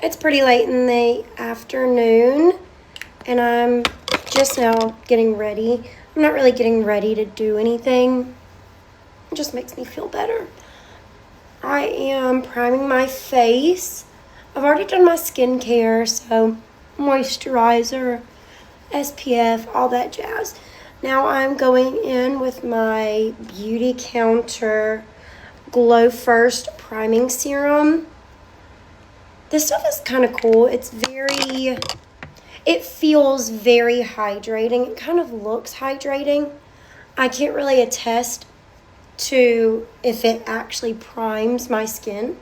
It's pretty late in the afternoon, and I'm just now getting ready. I'm not really getting ready to do anything. It just makes me feel better. I am priming my face. I've already done my skincare, so moisturizer, SPF, all that jazz. Now I'm going in with my Beauty Counter Glow First Priming Serum. This stuff is kind of cool. It feels very hydrating. It kind of looks hydrating. I can't really attest to if it actually primes my skin,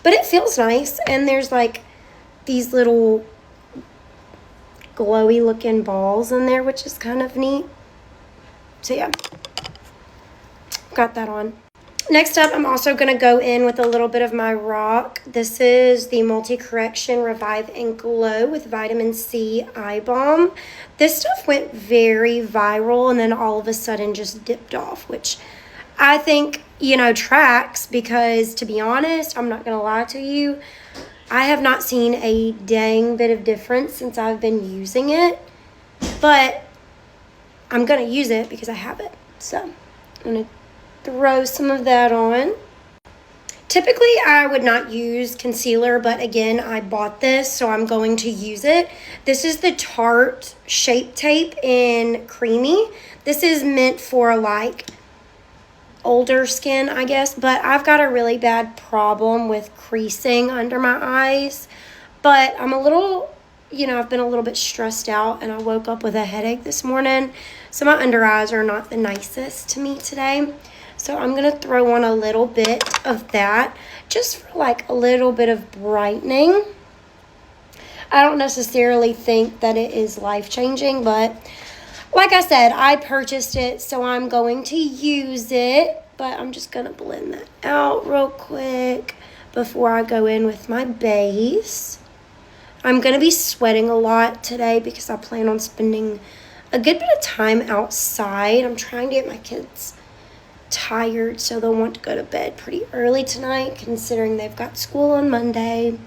but it feels nice. And there's like these little glowy looking balls in there, which is kind of neat. So yeah, got that on. Next up, I'm also going to go in with a little bit of my rock. This is the Multi-Correction Revive and Glow with Vitamin C Eye Balm. This stuff went very viral and then all of a sudden just dipped off, which I think, tracks, because to be honest, I'm not going to lie to you, I have not seen a dang bit of difference since I've been using it, but I'm going to use it because I have it. So I'm going to throw some of that on. Typically, I would not use concealer, but again, I bought this, so I'm going to use it. This is the Tarte Shape Tape in Creamy. This is meant for like older skin, I guess, but I've got a really bad problem with creasing under my eyes. But I'm a little, I've been a little bit stressed out, and I woke up with a headache this morning, so my under eyes are not the nicest to me today. So I'm going to throw on a little bit of that just for like a little bit of brightening. I don't necessarily think that it is life-changing, but like I said, I purchased it, so I'm going to use it. But I'm just going to blend that out real quick before I go in with my base. I'm going to be sweating a lot today because I plan on spending a good bit of time outside. I'm trying to get my kids tired, so they'll want to go to bed pretty early tonight, considering they've got school on Monday,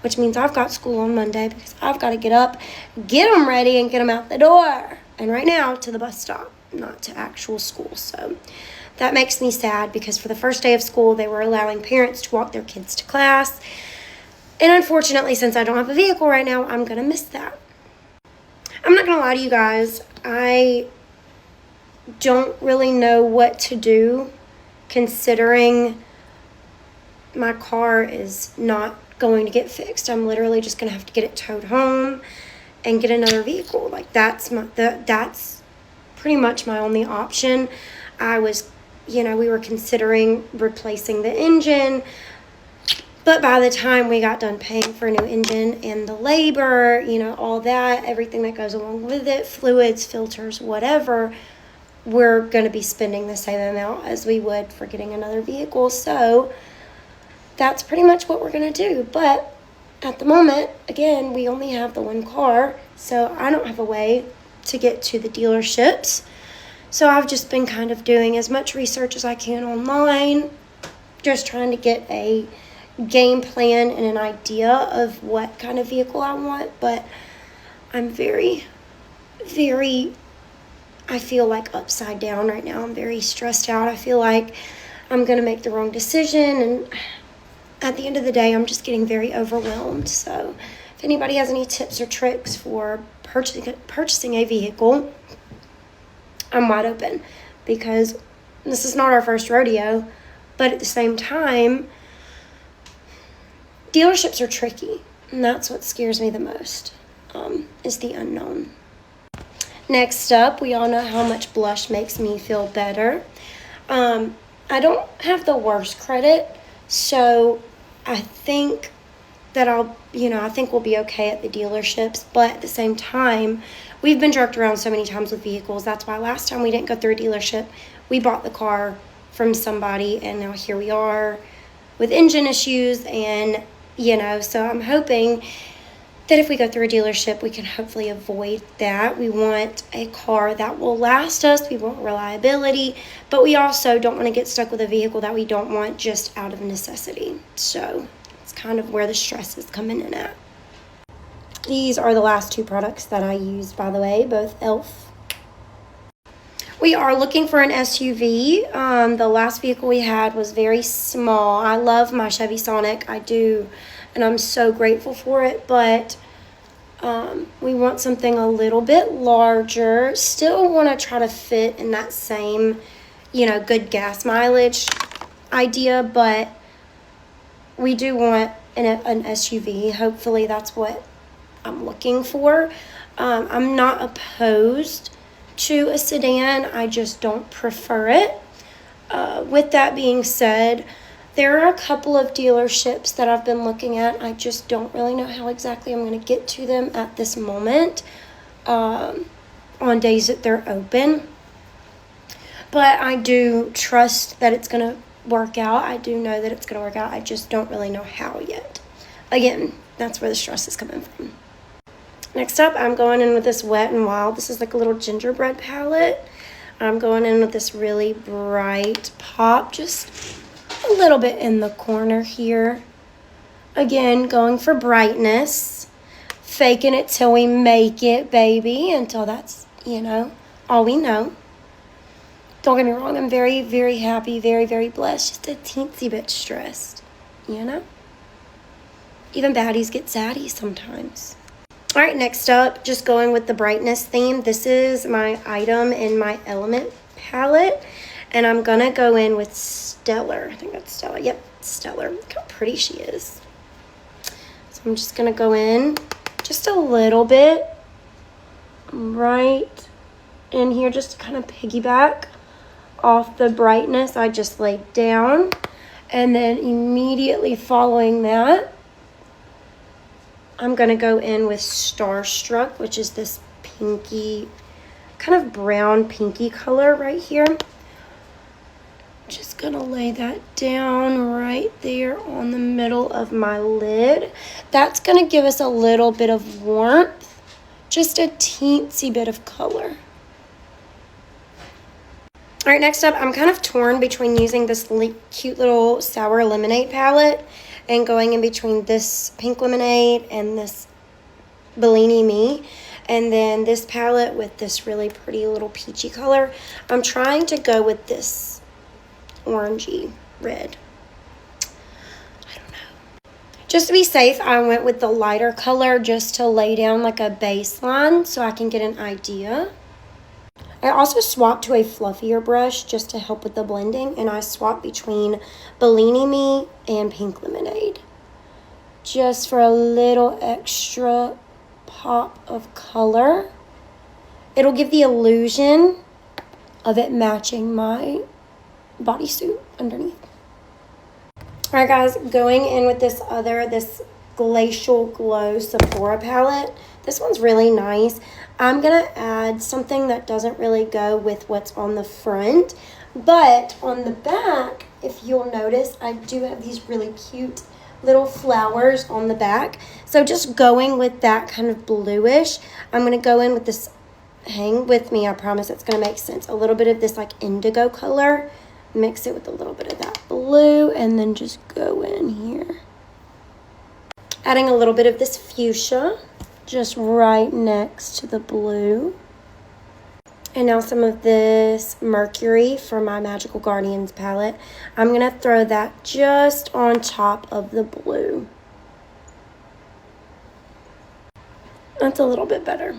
which means I've got school on Monday because I've got to get up, get them ready, and get them out the door. And right now, to the bus stop, not to actual school. So that makes me sad because for the first day of school, they were allowing parents to walk their kids to class. And unfortunately, since I don't have a vehicle right now, I'm going to miss that. I'm not going to lie to you guys. I don't really know what to do, considering my car is not going to get fixed. I'm literally just going to have to get it towed home and get another vehicle. Like that's pretty much my only option. I was, we were considering replacing the engine, but by the time we got done paying for a new engine and the labor, all that, everything that goes along with it, fluids, filters, whatever, we're going to be spending the same amount as we would for getting another vehicle. So that's pretty much what we're going to do. But at the moment, again, we only have the one car, so I don't have a way to get to the dealerships. So I've just been kind of doing as much research as I can online, just trying to get a game plan and an idea of what kind of vehicle I want. But I'm very, very, I feel like upside down right now. I'm very stressed out. I feel like I'm going to make the wrong decision, and at the end of the day, I'm just getting very overwhelmed. So if anybody has any tips or tricks for purchasing a vehicle, I'm wide open, because this is not our first rodeo. But at the same time, dealerships are tricky, and that's what scares me the most, is the unknown. Next up, we all know how much blush makes me feel better. I don't have the worst credit, so I think that I think we'll be okay at the dealerships. But at the same time, we've been jerked around so many times with vehicles. That's why last time we didn't go through a dealership. We bought the car from somebody, and now here we are with engine issues. And, so I'm hoping that if we go through a dealership, we can hopefully avoid that. We want a car that will last us. We want reliability, but we also don't want to get stuck with a vehicle that we don't want just out of necessity. So That's kind of where the stress is coming in at. These are the last two products that I used, by the way, both e.l.f. We are looking for an SUV. The last vehicle we had was very small. I love my Chevy Sonic. I do, and I'm so grateful for it, but we want something a little bit larger. Still want to try to fit in that same, good gas mileage idea, but we do want an SUV. Hopefully that's what I'm looking for. I'm not opposed to a sedan. I just don't prefer it. With that being said, there are a couple of dealerships that I've been looking at. I just don't really know how exactly I'm going to get to them at this moment, on days that they're open. But I do trust that it's going to work out. I do know that it's going to work out. I just don't really know how yet. Again, that's where the stress is coming from. Next up, I'm going in with this Wet n Wild. This is like a little gingerbread palette. I'm going in with this really bright pop, just a little bit in the corner here. Again, going for brightness. Faking it till we make it, baby. Until that's, all we know. Don't get me wrong, I'm very, very happy, very, very blessed. Just a teensy bit stressed, Even baddies get zaddies sometimes. All right, next up, just going with the brightness theme. This is my item in my Element palette, and I'm going to go in with Stellar. I think that's Stellar. Yep, Stellar. Look how pretty she is. So I'm just going to go in just a little bit right in here just to kind of piggyback off the brightness I just laid down. And then immediately following that, I'm going to go in with Starstruck, which is this pinky, kind of brown pinky color right here. Just going to lay that down right there on the middle of my lid. That's going to give us a little bit of warmth, just a teensy bit of color. All right, next up, I'm kind of torn between using this cute little Sour Lemonade palette and going in between this Pink Lemonade and this Bellini Me, and then this palette with this really pretty little peachy color. I'm trying to go with this orangey red. I don't know. Just to be safe, I went with the lighter color just to lay down like a baseline so I can get an idea. I also swapped to a fluffier brush just to help with the blending, and I swapped between Bellini Me and Pink Lemonade just for a little extra pop of color. It'll give the illusion of it matching my bodysuit underneath. All right, guys, going in with this Glacial Glow Sephora palette. This one's really nice. I'm going to add something that doesn't really go with what's on the front, but on the back, if you'll notice, I do have these really cute little flowers on the back. So just going with that kind of bluish, I'm going to go in with this, hang with me, I promise it's going to make sense. A little bit of this like indigo color, mix it with a little bit of that blue, and then just go in here. Adding a little bit of this fuchsia, just right next to the blue. And now some of this Mercury from my Magical Guardians palette. I'm going to throw that just on top of the blue. That's a little bit better.